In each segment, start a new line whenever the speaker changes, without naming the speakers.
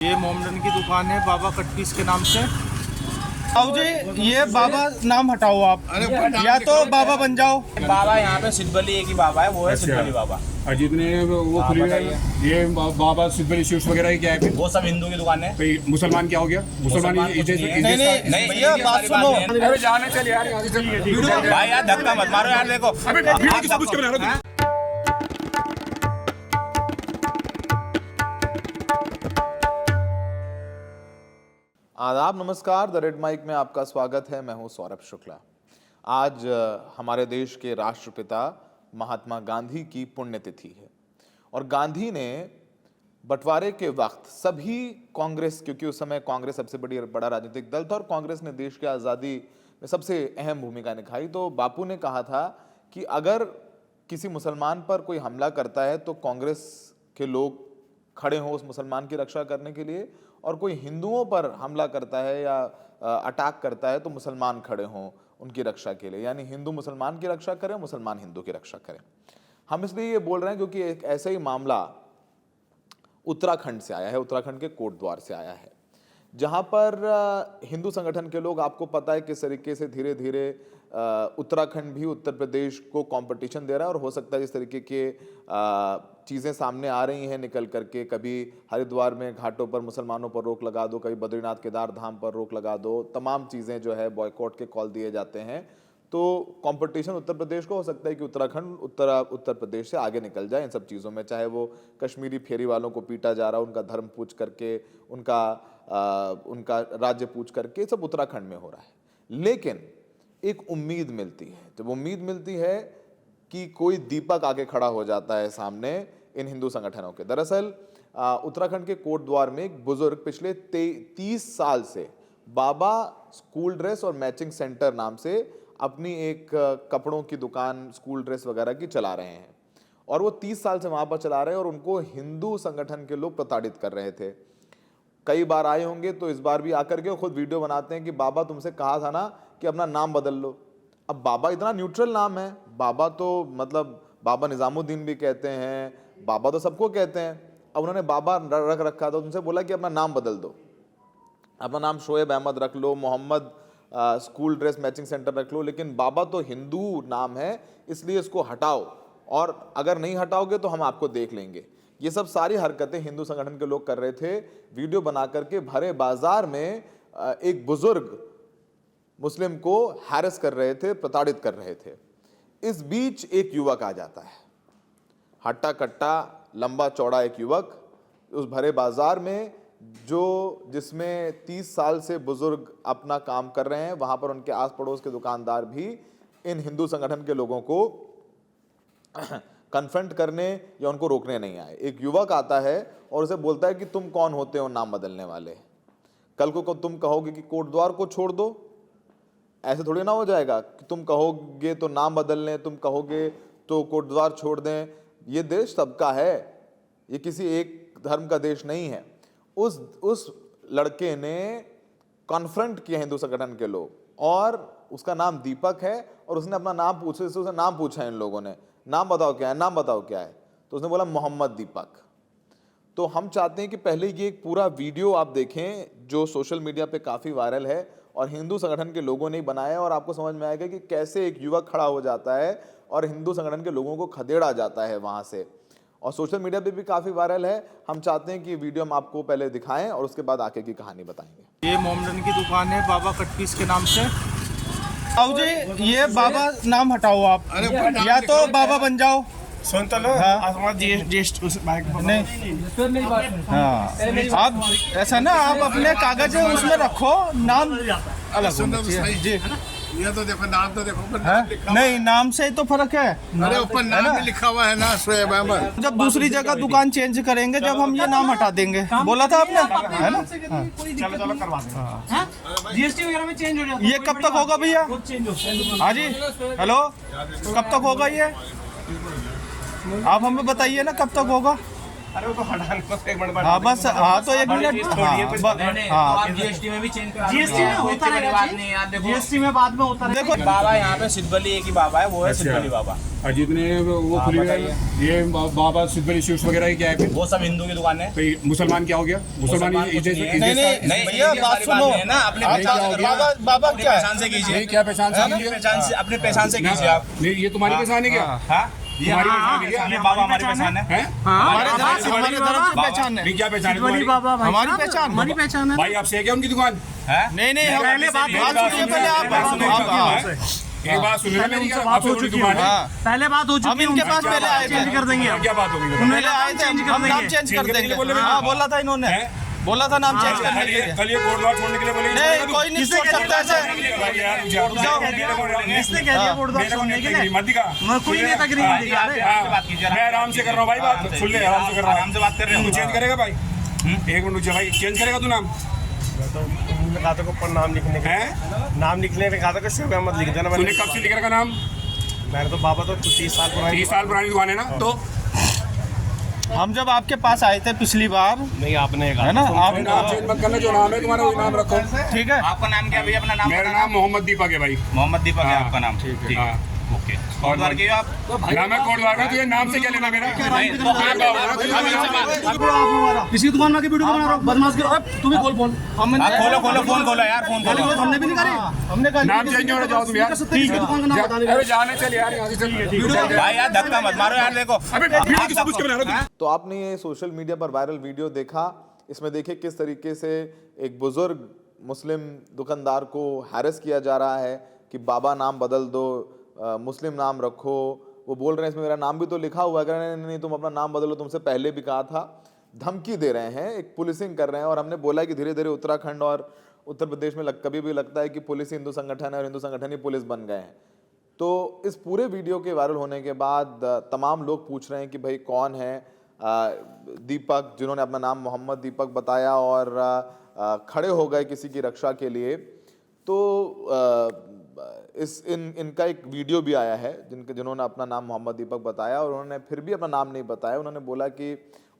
ये मोमडन की दुकान है बाबा कट्टीस के नाम से। आओ जी, ये बाबा नाम हटाओ आप, या तो बाबा बन जाओ।
बाबा यहाँ पे सिद्धबली एक ही बाबा है, वो है सिद्धबली बाबा।
और जितने वो खुले हुए हैं, ये बाबा सिद्धबली स्वीट्स वगैरह क्या है?
वो सब हिंदू की दुकान है।
मुसलमान क्या हो गया? मुसलमान
नहीं भैया बात सुनो।
जाने चल यार,
भाई यार धक्का मत मारो यार, देखो
आदाब, नमस्कार। द रेड माइक में आपका स्वागत है। मैं हूं सौरभ शुक्ला। आज हमारे देश के राष्ट्रपिता महात्मा गांधी की पुण्यतिथि है और गांधी ने बंटवारे के वक्त सभी कांग्रेस, क्योंकि उस समय कांग्रेस सबसे बड़ा राजनीतिक दल था और कांग्रेस ने देश की आज़ादी में सबसे अहम भूमिका निभाई, तो बापू ने कहा था कि अगर किसी मुसलमान पर कोई हमला करता है तो कांग्रेस के लोग खड़े हों उस मुसलमान की रक्षा करने के लिए, और कोई हिंदुओं पर हमला करता है या अटैक करता है तो मुसलमान खड़े हों उनकी रक्षा के लिए, यानी हिंदू मुसलमान की रक्षा करें, मुसलमान हिंदू की रक्षा करें। हम इसलिए ये बोल रहे हैं क्योंकि एक ऐसा ही मामला उत्तराखंड से आया है, उत्तराखंड के कोटद्वार से आया है, जहां पर हिंदू संगठन के लोग, आपको पता है किस तरीके से धीरे धीरे उत्तराखंड भी उत्तर प्रदेश को कंपटीशन दे रहा है, और हो सकता है जिस तरीके के चीज़ें सामने आ रही हैं निकल करके, कभी हरिद्वार में घाटों पर मुसलमानों पर रोक लगा दो, कभी बद्रीनाथ केदार धाम पर रोक लगा दो, तमाम चीज़ें जो है बॉयकॉट के कॉल दिए जाते हैं, तो कंपटीशन उत्तर प्रदेश को हो सकता है कि उत्तराखंड उत्तर प्रदेश से आगे निकल जाए इन सब चीज़ों में, चाहे वो कश्मीरी फेरी वालों को पीटा जा रहा है, उनका धर्म पूछ करके, उनका राज्य पूछ करके, सब उत्तराखंड में हो रहा है। लेकिन एक उम्मीद मिलती है, जब उम्मीद मिलती है कि कोई दीपक आके खड़ा हो जाता है सामने इन हिंदू संगठनों के। दरअसल उत्तराखंड के कोटद्वार में एक बुजुर्ग पिछले 30 साल से बाबा स्कूल ड्रेस और मैचिंग सेंटर नाम से अपनी एक कपड़ों की दुकान, स्कूल ड्रेस वगैरह की चला रहे हैं, और वो 30 साल से वहाँ पर चला रहे हैं, और उनको हिंदू संगठन के लोग प्रताड़ित कर रहे थे। कई बार आए होंगे तो इस बार भी आकर के खुद वीडियो बनाते हैं कि बाबा तुमसे कहा था ना कि अपना नाम बदल लो। अब बाबा इतना न्यूट्रल नाम है, बाबा तो मतलब बाबा निजामुद्दीन भी कहते हैं, बाबा तो सबको कहते हैं। अब उन्होंने बाबा रख रखा था, उनसे बोला कि अपना नाम बदल दो, अपना नाम शोएब अहमद रख लो, Mohammed school dress matching centre रख लो, लेकिन बाबा तो हिंदू नाम है इसलिए इसको हटाओ, और अगर नहीं हटाओगे तो हम आपको देख लेंगे। ये सब सारी हरकतें हिंदू संगठन के लोग कर रहे थे, वीडियो बना करके भरे बाजार में एक बुजुर्ग मुस्लिम को हैरेस कर रहे थे, प्रताड़ित कर रहे थे। इस बीच एक युवक आ जाता है, हट्टा कट्टा लंबा चौड़ा एक युवक उस भरे बाजार में, जिसमें 30 साल से बुजुर्ग अपना काम कर रहे हैं, वहां पर उनके आस पड़ोस के दुकानदार भी इन हिंदू संगठन के लोगों को कन्फ्रंट करने या उनको रोकने नहीं आए। एक युवक आता है और उसे बोलता है कि तुम कौन होते हो नाम बदलने वाले? कल को तुम कहोगे कि कोटद्वार को छोड़ दो, ऐसे थोड़ी ना हो जाएगा कि तुम कहोगे तो नाम बदल लें, तुम कहोगे तो कोटद्वार छोड़ दें। ये देश सबका है, ये किसी एक धर्म का देश नहीं है। उस लड़के ने कॉन्फ्रंट किया हिंदू संगठन के लोग, और उसका नाम दीपक है, और उसने अपना नाम पूछे, उसने नाम पूछा इन लोगों ने, नाम बताओ क्या है, नाम बताओ क्या है, तो उसने बोला मोहम्मद दीपक। तो हम चाहते हैं कि पहले ये एक पूरा वीडियो आप देखें जो सोशल मीडिया पे काफ़ी वायरल है और हिंदू संगठन के लोगों ने ही बनाया, और आपको समझ में आएगा कि कैसे एक युवक खड़ा हो जाता है और हिंदू संगठन के लोगों को खदेड़ा जाता है वहाँ से, और सोशल मीडिया पे भी काफ़ी वायरल है। हम चाहते हैं कि वीडियो हम आपको पहले दिखाएं और उसके बाद आगे की कहानी बताएंगे।
ये मोमडन की दुकान है बाबा कट्टीस के नाम से। आओ जी, ये बाबा नाम हटाओ आप, या तो बाबा बन जाओ।
सुन तो लो,
हाँ ज्येष्ठ नहीं, हाँ आप ऐसा ना, आप अपने कागज उसमें रखो, नाम अलग होना चाहिए जी।
ये तो देखो, नाम तो देखो, नाम लिखा
नहीं, नाम से ही तो फर्क है।
अरे ऊपर नाम भी लिखा हुआ है ना, शोएब अहमद।
जब दूसरी जगह दुकान चेंज करेंगे, जब हम ये नाम हटा देंगे, बोला था आपने, है ना?
चलो करवा दें।
जीएसटी वगैरह में चेंज हो जाता है।
ये कब तक होगा भैया? हाँ जी, हेलो, कब तक होगा ये? आप हमें बताइए ना कब तक होगा।
अरे वो तो हटाने को एक मिनट
हाँ बस हाँ तो एक मिनट हाँ
जीएसटी में भी चेंज करा
जीएसटी में होता रहेगा जीएसटी में बाद में होता रहेगा।
देखो
बाबा यहाँ पे सिद्धबली एक ही बाबा है, वो है सिद्धबली बाबा।
और जितने वो खुली हुई है ये बाबा सिद्धबली स्वीट्स वगैरह की क्या है फिर?
वो सब हिंदू की दुकान है।
तो ये मुसलमान क्या हो गया? मुसलमान इस देश में
नहीं भैया बात सुनो
ना, अपने
बाबा क्या है
पहचान से कीजिए।
नहीं, क्या पहचान से कीजिए?
अपने पहचान से कीजिए आप।
नहीं, ये तुम्हारी पहचान है क्या?
हाँ ये
तुम्हारी
हमारी
पहचान है क्या?
ये बाबा हमारी पहचान है।
हैं?
हमारे धर्म की पहचान है
नहीं, क्या पहचान है
सिद्धबली
तुम्हारी?
बाबा भाई
हमारी
साहब,
पहचान।
हमारी पहचान है।
भाई आपसे है क्या उनकी दुकान?
नहीं नहीं हम
पहले बात
सुनिए पहले आप
एक बात सुन रहे मेरी,
बात
आपसे
हो
उनकी
चुकी
दुकान
है।
है।
पहले बात हो चुकी
हम
है,
इनके
उनका
पास पहले आए थे।
चेंज कर देंगे हम।
क्या बात होगी?
उन्होंने
पहले आए थे
चेंज कर
हम नाम
देंगे।
चेंज कर
करने के लिए बोले
देंगे
ना?
हाँ बोला था इन्होंने
हैं?
बोला था नाम चेंज करने के लिए।
कल ये गुरुद्वारा छोड़ने के लिए बोले
नहीं कोई नहीं छोड़ सकता ऐसे
किसने कह दिया गुरुद्वारा छोड़ने के लिए?
मत दिखा।
कोई नहीं तकरीर नहीं दिखा रहे।
बात कीजिए।
मैं आराम से कर रहा हूँ भाई, बात सुन ले, आराम से कर रहा हूँ।
आराम से बात कर रहे हो।
तू चेंज करेगा भाई? एक मिनट रुक जा भाई, चेंज करेगा तू नाम?
कहा था ऊपर नाम लिखने का,
हैं?
नाम लिखने का कहा था कि शुभ अहमद लिख देना।
तूने कब से लिख रखा नाम?
मैंने तो बाबा तो 30 साल पुरानी
30 साल पुरानी दुकान है ना? तो
हम जब आपके पास आए थे पिछली बार
नहीं आपने
है ना आप
नाम चेंज मत करना, जो नाम है तुम्हारा वही नाम रखो।
ठीक है
आपका नाम क्या है भैया? अपना नाम
मेरा नाम मोहम्मद दीपक है भाई।
मोहम्मद दीपक है
हाँ,
आपका नाम। ठीक है
हाँ।
ओके। और द्वार के हो आप?
नाम है कोटद्वार में, तुझे नाम से क्या लेना मेरा?
किसी दुकान में वीडियो बना रहा हूँ, बदमाश करो। तू भी खोल फोन।
खोलो खोलो फोन खोलो यार, फोन खोलो।
हमने भी नहीं करी।
हमने कहा
नाम चेंज हो जाओ तुम यार।
दुकान का नाम बता
अरे जाने चल यार यहाँ से चल।
भाई यार धक्का मत मारो यार, देखो
अबे वीडियो किस पूछ के बना रहा है?
तो आपने ये सोशल मीडिया पर वायरल वीडियो देखा। इसमें देखिए किस तरीके से एक बुजुर्ग मुस्लिम दुकानदार को हैरेस किया जा रहा है कि बाबा नाम बदल दो, मुस्लिम नाम रखो। वो बोल रहे हैं इसमें मेरा नाम भी तो लिखा हुआ है। कह रहे हैं नहीं तुम अपना नाम बदलो, तुमसे पहले भी कहा था। धमकी दे रहे हैं, एक पुलिसिंग कर रहे हैं। और हमने बोला कि धीरे धीरे उत्तराखंड और उत्तर प्रदेश में कभी भी लगता है कि पुलिस हिंदू संगठन है और हिंदू संगठन ही पुलिस बन गए हैं। तो इस पूरे वीडियो के वायरल होने के बाद तमाम लोग पूछ रहे हैं कि भाई कौन है दीपक, जिन्होंने अपना नाम मोहम्मद दीपक बताया और खड़े हो गए किसी की रक्षा के लिए। तो इनका एक वीडियो भी आया है जिन्होंने अपना नाम मोहम्मद दीपक बताया और उन्होंने फिर भी अपना नाम नहीं बताया। उन्होंने बोला कि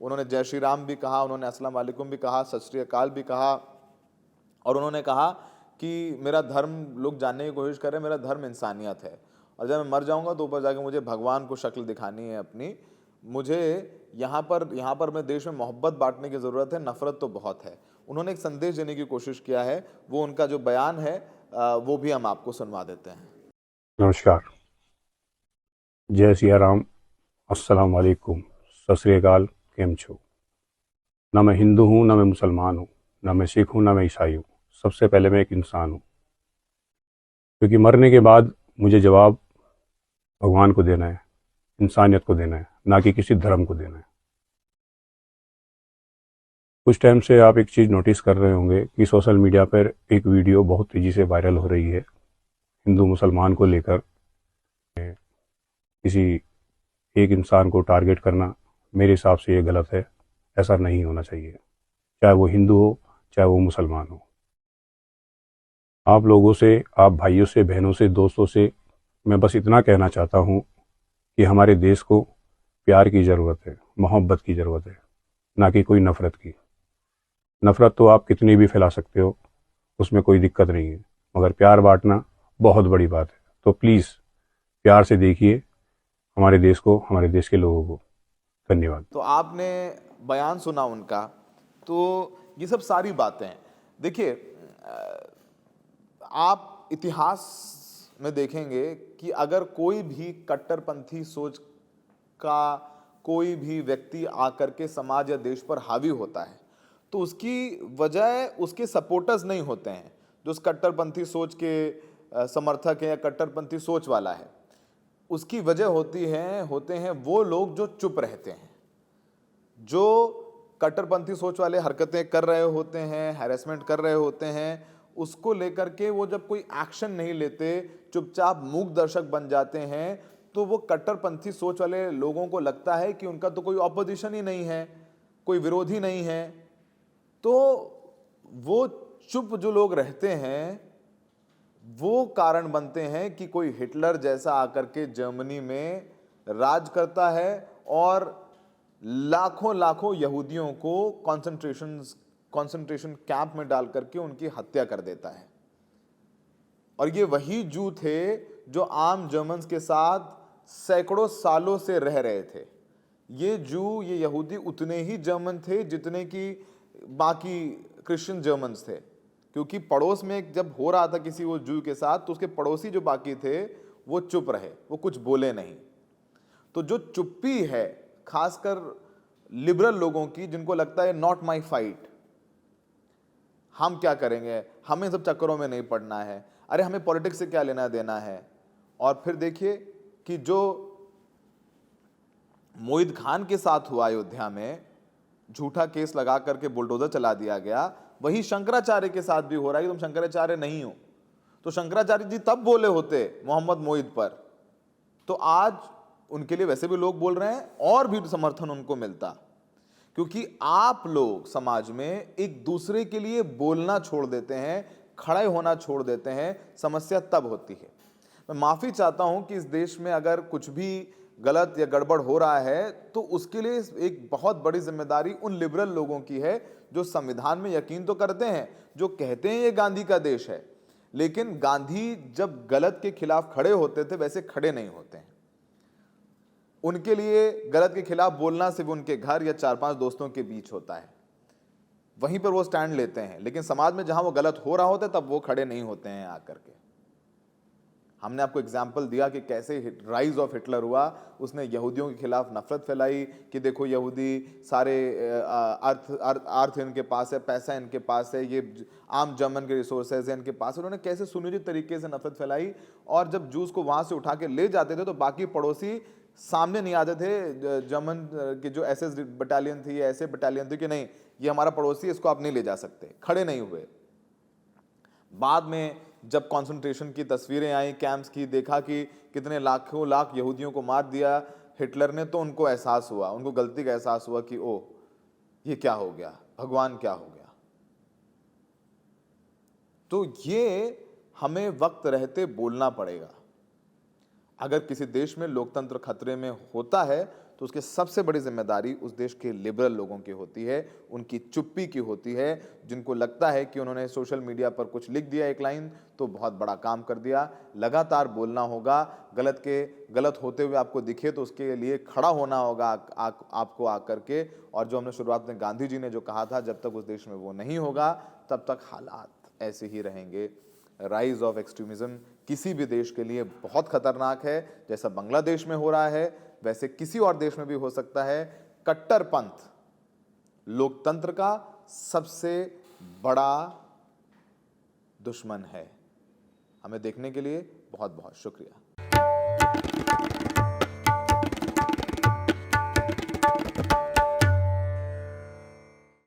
उन्होंने जय श्री राम भी कहा, उन्होंने अस्सलाम वालेकुम भी कहा, सत श्री अकाल भी कहा। और उन्होंने कहा कि मेरा धर्म लोग जानने की कोशिश कर रहे हैं, मेरा धर्म इंसानियत है और जब मैं मर जाऊंगा तो ऊपर जाके मुझे भगवान को शक्ल दिखानी है अपनी। मुझे यहाँ पर मैं देश में मोहब्बत बांटने की ज़रूरत है, नफ़रत तो बहुत है। उन्होंने एक संदेश देने की कोशिश किया है। वो उनका जो बयान है वो भी हम आपको सुनवा देते हैं।
नमस्कार, जय सिया राम, अस्सलाम वालेकुम, सत श्री अकाल, केम छो। ना मैं हिंदू हूँ, ना मैं मुसलमान हूँ, ना मैं सिख हूँ, ना मैं ईसाई हूँ। सबसे पहले मैं एक इंसान हूँ, क्योंकि मरने के बाद मुझे जवाब भगवान को देना है, इंसानियत को देना है, ना कि किसी धर्म को देना है। कुछ टाइम से आप एक चीज़ नोटिस कर रहे होंगे कि सोशल मीडिया पर एक वीडियो बहुत तेज़ी से वायरल हो रही है हिंदू मुसलमान को लेकर। किसी एक इंसान को टारगेट करना मेरे हिसाब से ये गलत है, ऐसा नहीं होना चाहिए, चाहे वो हिंदू हो चाहे वो मुसलमान हो। आप लोगों से, आप भाइयों से, बहनों से, दोस्तों से मैं बस इतना कहना चाहता हूँ कि हमारे देश को प्यार की ज़रूरत है, मोहब्बत की ज़रूरत है, ना कि कोई नफ़रत की। नफ़रत तो आप कितनी भी फैला सकते हो, उसमें कोई दिक्कत नहीं है, मगर प्यार बांटना बहुत बड़ी बात है। तो प्लीज़ प्यार से देखिए हमारे देश को, हमारे देश के लोगों को। धन्यवाद।
तो आपने बयान सुना उनका। तो ये सब सारी बातें देखिए, आप इतिहास में देखेंगे कि अगर कोई भी कट्टरपंथी सोच का कोई भी व्यक्ति आकर के समाज या देश पर हावी होता है तो उसकी वजह उसके सपोर्टर्स नहीं होते हैं जो उस कट्टरपंथी सोच के समर्थक है या कट्टरपंथी सोच वाला है। उसकी वजह होते हैं वो लोग जो चुप रहते हैं, जो कट्टरपंथी सोच वाले हरकतें कर रहे होते हैं, हैरेसमेंट कर रहे होते हैं, उसको लेकर के वो जब कोई एक्शन नहीं लेते, चुपचाप मूक दर्शक बन जाते हैं, तो वो कट्टरपंथी सोच वाले लोगों को लगता है कि उनका तो कोई ऑपोजिशन ही नहीं है, कोई विरोधी नहीं है। तो वो चुप जो लोग रहते हैं वो कारण बनते हैं कि कोई हिटलर जैसा आकर के जर्मनी में राज करता है और लाखों लाखों यहूदियों को कंसंट्रेशन कैंप में डाल करके उनकी हत्या कर देता है। और ये वही जू थे जो आम जर्मन्स के साथ सैकड़ों सालों से रह रहे थे। ये जू, ये यहूदी उतने ही जर्मन थे जितने कि बाकी क्रिश्चियन जर्मन्स थे, क्योंकि पड़ोस में जब हो रहा था किसी वो जू के साथ तो उसके पड़ोसी जो बाकी थे वो चुप रहे, वो कुछ बोले नहीं। तो जो चुप्पी है खासकर लिबरल लोगों की, जिनको लगता है नॉट माई फाइट, हम क्या करेंगे, हमें सब चक्करों में नहीं पड़ना है, अरे हमें पॉलिटिक्स से क्या लेना देना है। और फिर देखिए कि जो मोहित खान के साथ हुआ अयोध्या में, झूठा केस लगा करके बुलडोजर चला दिया गया, वही शंकराचार्य के साथ भी हो रहा है कि तुम शंकराचार्य नहीं हो। तो शंकराचार्य जी तब बोले होते मोहम्मद मोहित पर, तो आज उनके लिए वैसे भी लोग बोल रहे हैं और भी समर्थन उनको मिलता, क्योंकि आप लोग समाज में एक दूसरे के लिए बोलना छोड़ देते हैं, खड़े होना छोड़ देते हैं, समस्या तब होती है। मैं माफी चाहता हूं कि इस देश में अगर कुछ भी गलत या गड़बड़ हो रहा है तो उसके लिए एक बहुत बड़ी जिम्मेदारी उन लिबरल लोगों की है जो संविधान में यकीन तो करते हैं, जो कहते हैं ये गांधी का देश है, लेकिन गांधी जब गलत के खिलाफ खड़े होते थे वैसे खड़े नहीं होते हैं। उनके लिए गलत के खिलाफ बोलना सिर्फ उनके घर या 4-5 दोस्तों के बीच होता है, वहीं पर वो स्टैंड लेते हैं, लेकिन समाज में जहां वो गलत हो रहा होता है तब वो खड़े नहीं होते हैं आकर के। हमने आपको एग्जाम्पल दिया कि कैसे राइज ऑफ हिटलर हुआ, उसने यहूदियों के खिलाफ नफरत फैलाई कि देखो यहूदी सारे अर्थ इनके पास है, पैसा इनके पास है, ये आम जर्मन के रिसोर्सेज है इनके पास। उन्होंने कैसे सुनियोजित तरीके से नफरत फैलाई, और जब जूस को वहां से उठा के ले जाते थे तो बाकी पड़ोसी सामने नहीं आते थे। जर्मन की जो एसएस बटालियन थी, ऐसे बटालियन थी कि नहीं ये हमारा पड़ोसी, इसको आप नहीं ले जा सकते, खड़े नहीं हुए। बाद में जब कॉन्सेंट्रेशन की तस्वीरें आई कैंप्स की, देखा कि कितने लाखों लाख यहूदियों को मार दिया हिटलर ने, तो उनको एहसास हुआ, उनको गलती का एहसास हुआ कि ओ ये क्या हो गया, भगवान क्या हो गया। तो ये हमें वक्त रहते बोलना पड़ेगा। अगर किसी देश में लोकतंत्र खतरे में होता है तो उसकी सबसे बड़ी जिम्मेदारी उस देश के लिबरल लोगों की होती है, उनकी चुप्पी की होती है, जिनको लगता है कि उन्होंने सोशल मीडिया पर कुछ लिख दिया एक लाइन तो बहुत बड़ा काम कर दिया। लगातार बोलना होगा, गलत होते हुए आपको दिखे तो उसके लिए खड़ा होना होगा आपको आकर के। और जो हमने शुरुआत में गांधी जी ने जो कहा था, जब तक उस देश में वो नहीं होगा तब तक हालात ऐसे ही रहेंगे। राइज ऑफ एक्सट्रीमिज्म किसी भी देश के लिए बहुत खतरनाक है। जैसा बांग्लादेश में हो रहा है वैसे किसी और देश में भी हो सकता है। कट्टरपंथ लोकतंत्र का सबसे बड़ा दुश्मन है। हमें देखने के लिए बहुत बहुत शुक्रिया।